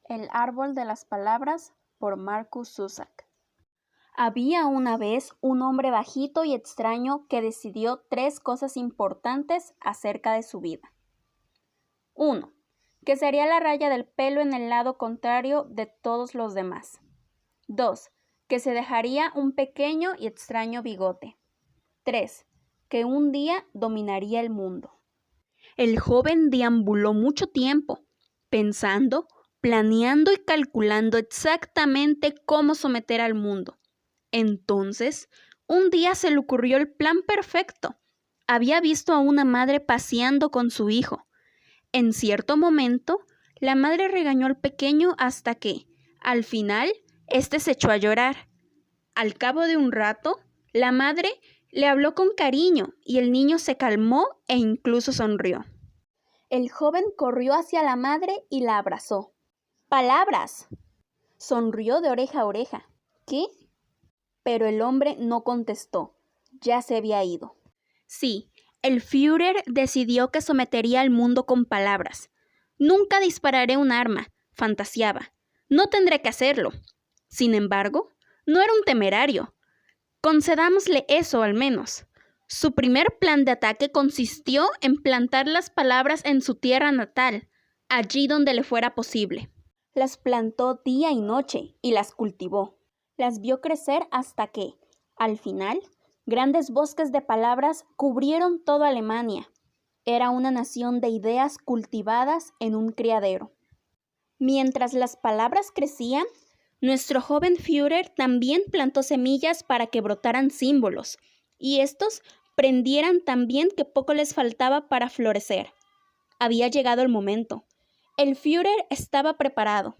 El árbol de las palabras por Marcus Zusak. Había una vez un hombre bajito y extraño que decidió 3 cosas importantes acerca de su vida. 1. Que sería la raya del pelo en el lado contrario de todos los demás. 2. Que se dejaría un pequeño y extraño bigote. 3. Que un día dominaría el mundo. El joven deambuló mucho tiempo, pensando, planeando y calculando exactamente cómo someter al mundo. Entonces, un día se le ocurrió el plan perfecto. Había visto a una madre paseando con su hijo. En cierto momento, la madre regañó al pequeño hasta que, al final, éste se echó a llorar. Al cabo de un rato, la madre le habló con cariño y el niño se calmó e incluso sonrió. El joven corrió hacia la madre y la abrazó. ¡Palabras! Sonrió de oreja a oreja. ¿Qué? Pero el hombre no contestó. Ya se había ido. Sí, el Führer decidió que sometería al mundo con palabras. Nunca dispararé un arma, fantaseaba. No tendré que hacerlo. Sin embargo, no era un temerario. Concedámosle eso al menos. Su primer plan de ataque consistió en plantar las palabras en su tierra natal, allí donde le fuera posible. Las plantó día y noche y las cultivó. Las vio crecer hasta que, al final, grandes bosques de palabras cubrieron toda Alemania. Era una nación de ideas cultivadas en un criadero. Mientras las palabras crecían, nuestro joven Führer también plantó semillas para que brotaran símbolos, y estos prendieran también que poco les faltaba para florecer. Había llegado el momento. El Führer estaba preparado.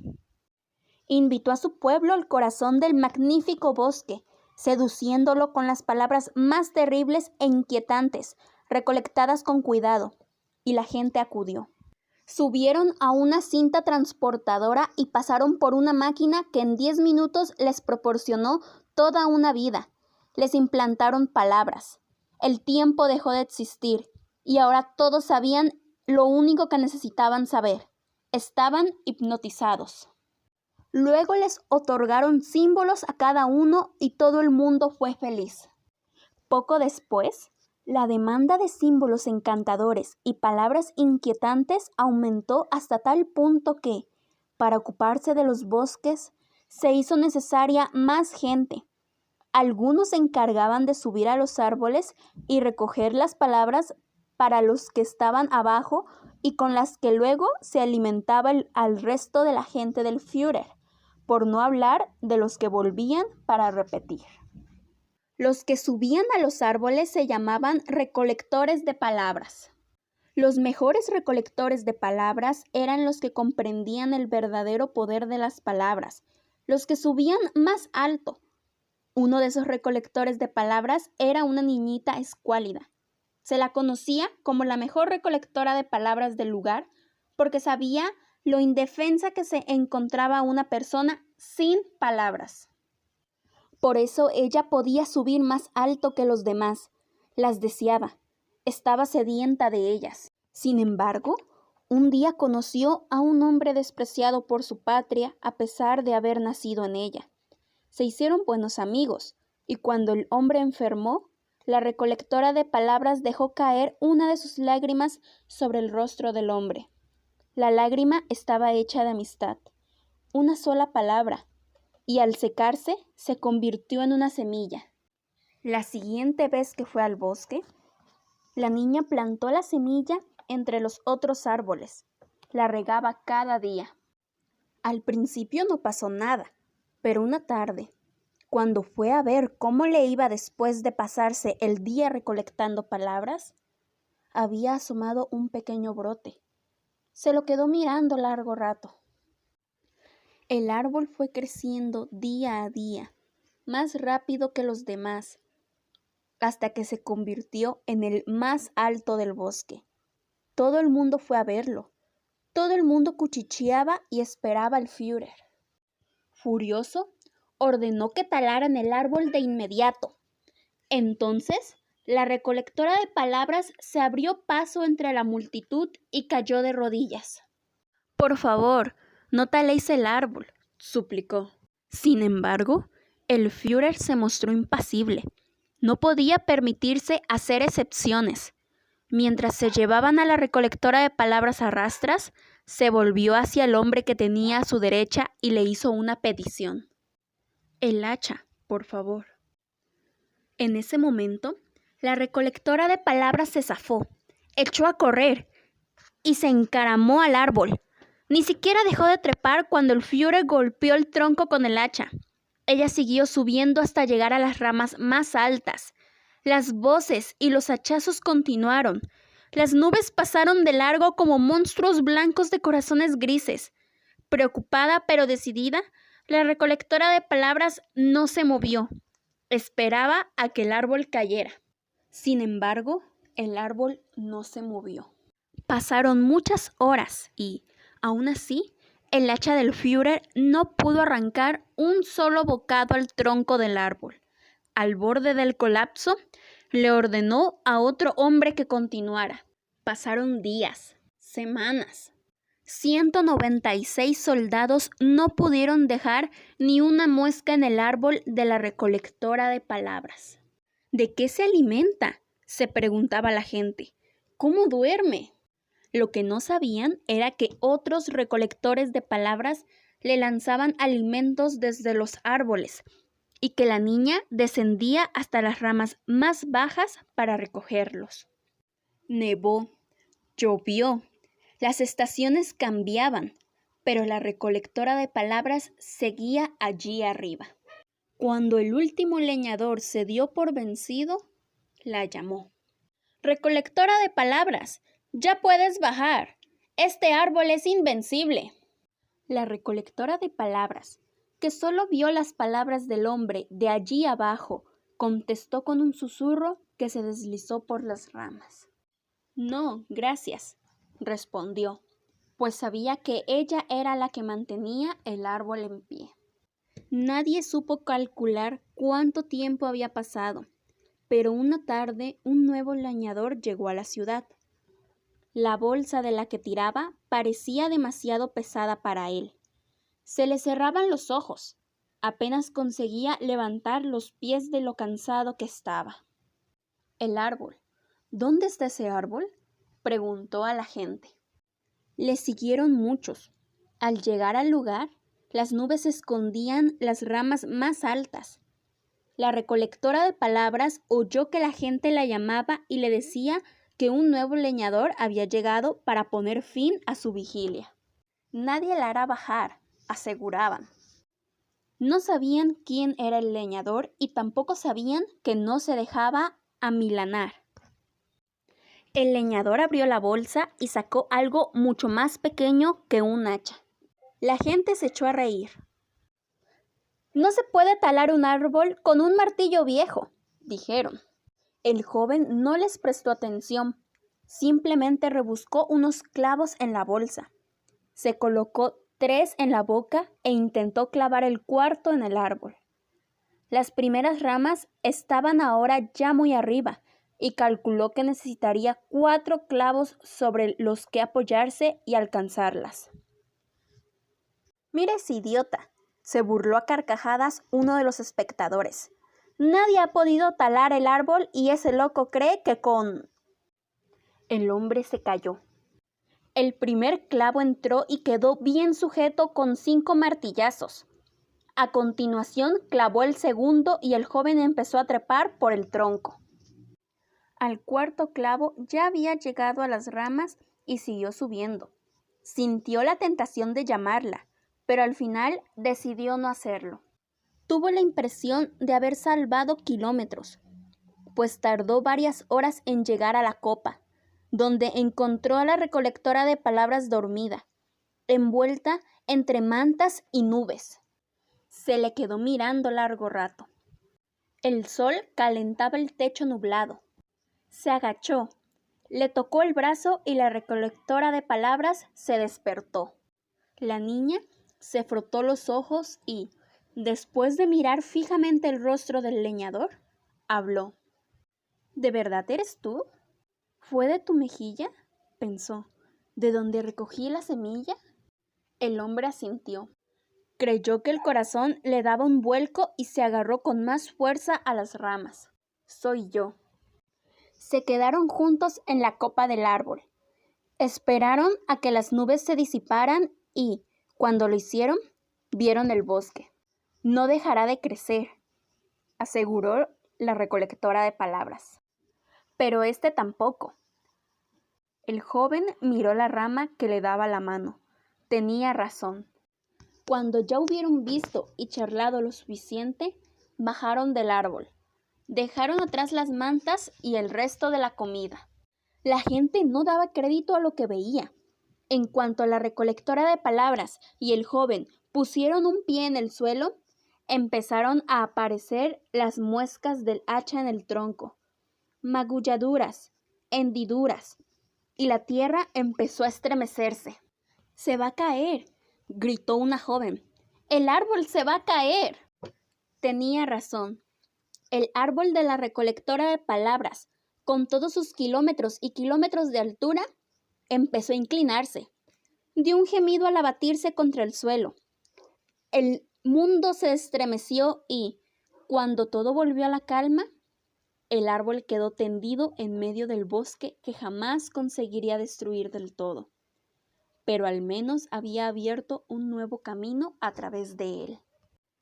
Invitó a su pueblo al corazón del magnífico bosque, seduciéndolo con las palabras más terribles e inquietantes, recolectadas con cuidado, y la gente acudió. Subieron a una cinta transportadora y pasaron por una máquina que en 10 minutos les proporcionó toda una vida. Les implantaron palabras. El tiempo dejó de existir, y ahora todos sabían lo único que necesitaban saber. Estaban hipnotizados. Luego les otorgaron símbolos a cada uno y todo el mundo fue feliz. Poco después, la demanda de símbolos encantadores y palabras inquietantes aumentó hasta tal punto que, para ocuparse de los bosques, se hizo necesaria más gente. Algunos se encargaban de subir a los árboles y recoger las palabras para los que estaban abajo y con las que luego se alimentaba al resto de la gente del Führer, por no hablar de los que volvían para repetir. Los que subían a los árboles se llamaban recolectores de palabras. Los mejores recolectores de palabras eran los que comprendían el verdadero poder de las palabras, los que subían más alto. Uno de esos recolectores de palabras era una niñita escuálida. Se la conocía como la mejor recolectora de palabras del lugar porque sabía lo indefensa que se encontraba una persona sin palabras. Por eso ella podía subir más alto que los demás. Las deseaba. Estaba sedienta de ellas. Sin embargo, un día conoció a un hombre despreciado por su patria a pesar de haber nacido en ella. Se hicieron buenos amigos, y cuando el hombre enfermó, la recolectora de palabras dejó caer una de sus lágrimas sobre el rostro del hombre. La lágrima estaba hecha de amistad, una sola palabra, y al secarse se convirtió en una semilla. La siguiente vez que fue al bosque, la niña plantó la semilla entre los otros árboles. La regaba cada día. Al principio no pasó nada, pero una tarde, cuando fue a ver cómo le iba después de pasarse el día recolectando palabras, había asomado un pequeño brote. Se lo quedó mirando largo rato. El árbol fue creciendo día a día, más rápido que los demás, hasta que se convirtió en el más alto del bosque. Todo el mundo fue a verlo. Todo el mundo cuchicheaba y esperaba al Führer. Furioso, ordenó que talaran el árbol de inmediato. Entonces, la recolectora de palabras se abrió paso entre la multitud y cayó de rodillas. «Por favor, no taléis el árbol, suplicó. Sin embargo, el Führer se mostró impasible. No podía permitirse hacer excepciones. Mientras se llevaban a la recolectora de palabras a rastras, se volvió hacia el hombre que tenía a su derecha y le hizo una petición. El hacha, por favor. En ese momento, la recolectora de palabras se zafó, echó a correr y se encaramó al árbol. Ni siquiera dejó de trepar cuando el Führer golpeó el tronco con el hacha. Ella siguió subiendo hasta llegar a las ramas más altas. Las voces y los hachazos continuaron. Las nubes pasaron de largo como monstruos blancos de corazones grises. Preocupada pero decidida, la recolectora de palabras no se movió. Esperaba a que el árbol cayera. Sin embargo, el árbol no se movió. Pasaron muchas horas y, aún así, el hacha del Führer no pudo arrancar un solo bocado al tronco del árbol. Al borde del colapso, le ordenó a otro hombre que continuara. Pasaron días, semanas. 196 soldados no pudieron dejar ni una muesca en el árbol de la recolectora de palabras. ¿De qué se alimenta?, se preguntaba la gente. ¿Cómo duerme? Lo que no sabían era que otros recolectores de palabras le lanzaban alimentos desde los árboles y que la niña descendía hasta las ramas más bajas para recogerlos. Nevó, llovió, las estaciones cambiaban, pero la recolectora de palabras seguía allí arriba. Cuando el último leñador se dio por vencido, la llamó. «Recolectora de palabras, ya puedes bajar. Este árbol es invencible». La recolectora de palabras, que solo vio las palabras del hombre de allí abajo, contestó con un susurro que se deslizó por las ramas. «No, gracias», respondió, pues sabía que ella era la que mantenía el árbol en pie. Nadie supo calcular cuánto tiempo había pasado, pero una tarde un nuevo leñador llegó a la ciudad. La bolsa de la que tiraba parecía demasiado pesada para él. Se le cerraban los ojos. Apenas conseguía levantar los pies de lo cansado que estaba. «El árbol. ¿Dónde está ese árbol?», preguntó a la gente. Le siguieron muchos. Al llegar al lugar, las nubes escondían las ramas más altas. La recolectora de palabras oyó que la gente la llamaba y le decía que un nuevo leñador había llegado para poner fin a su vigilia. «Nadie la hará bajar», aseguraban. No sabían quién era el leñador y tampoco sabían que no se dejaba amilanar. El leñador abrió la bolsa y sacó algo mucho más pequeño que un hacha. La gente se echó a reír. «No se puede talar un árbol con un martillo viejo», dijeron. El joven no les prestó atención, simplemente rebuscó unos clavos en la bolsa. Se colocó 3 en la boca e intentó clavar el cuarto en el árbol. Las primeras ramas estaban ahora ya muy arriba y calculó que necesitaría 4 clavos sobre los que apoyarse y alcanzarlas. «Mira ese idiota», se burló a carcajadas uno de los espectadores. «Nadie ha podido talar el árbol y ese loco cree que con...». El hombre se calló. El primer clavo entró y quedó bien sujeto con 5 martillazos. A continuación clavó el segundo y el joven empezó a trepar por el tronco. Al cuarto clavo ya había llegado a las ramas y siguió subiendo. Sintió la tentación de llamarla, pero al final decidió no hacerlo. Tuvo la impresión de haber salvado kilómetros, pues tardó varias horas en llegar a la copa, donde encontró a la recolectora de palabras dormida, envuelta entre mantas y nubes. Se le quedó mirando largo rato. El sol calentaba el techo nublado. Se agachó, le tocó el brazo y la recolectora de palabras se despertó. La niña se frotó los ojos y, después de mirar fijamente el rostro del leñador, habló. «¿De verdad eres tú? ¿Fue de tu mejilla?», pensó. «¿De donde recogí la semilla?». El hombre asintió. Creyó que el corazón le daba un vuelco y se agarró con más fuerza a las ramas. Soy yo. Se quedaron juntos en la copa del árbol. Esperaron a que las nubes se disiparan y, cuando lo hicieron, vieron el bosque. No dejará de crecer, aseguró la recolectora de palabras. Pero este tampoco. El joven miró la rama que le daba la mano. Tenía razón. Cuando ya hubieron visto y charlado lo suficiente, bajaron del árbol. Dejaron atrás las mantas y el resto de la comida. La gente no daba crédito a lo que veía. En cuanto la recolectora de palabras y el joven pusieron un pie en el suelo, empezaron a aparecer las muescas del hacha en el tronco, magulladuras, hendiduras, y la tierra empezó a estremecerse. «¡Se va a caer!», gritó una joven. «¡El árbol se va a caer!». Tenía razón. El árbol de la recolectora de palabras, con todos sus kilómetros y kilómetros de altura, empezó a inclinarse. Dio un gemido al abatirse contra el suelo. El mundo se estremeció y, cuando todo volvió a la calma, el árbol quedó tendido en medio del bosque que jamás conseguiría destruir del todo. Pero al menos había abierto un nuevo camino a través de él.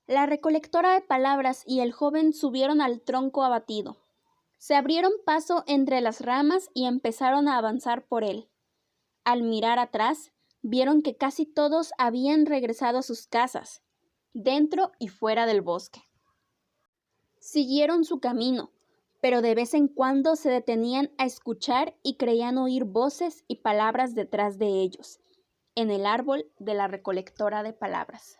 La recolectora de palabras y el joven subieron al tronco abatido. Se abrieron paso entre las ramas y empezaron a avanzar por él. Al mirar atrás, vieron que casi todos habían regresado a sus casas, dentro y fuera del bosque. Siguieron su camino, pero de vez en cuando se detenían a escuchar y creían oír voces y palabras detrás de ellos, en el árbol de la recolectora de palabras.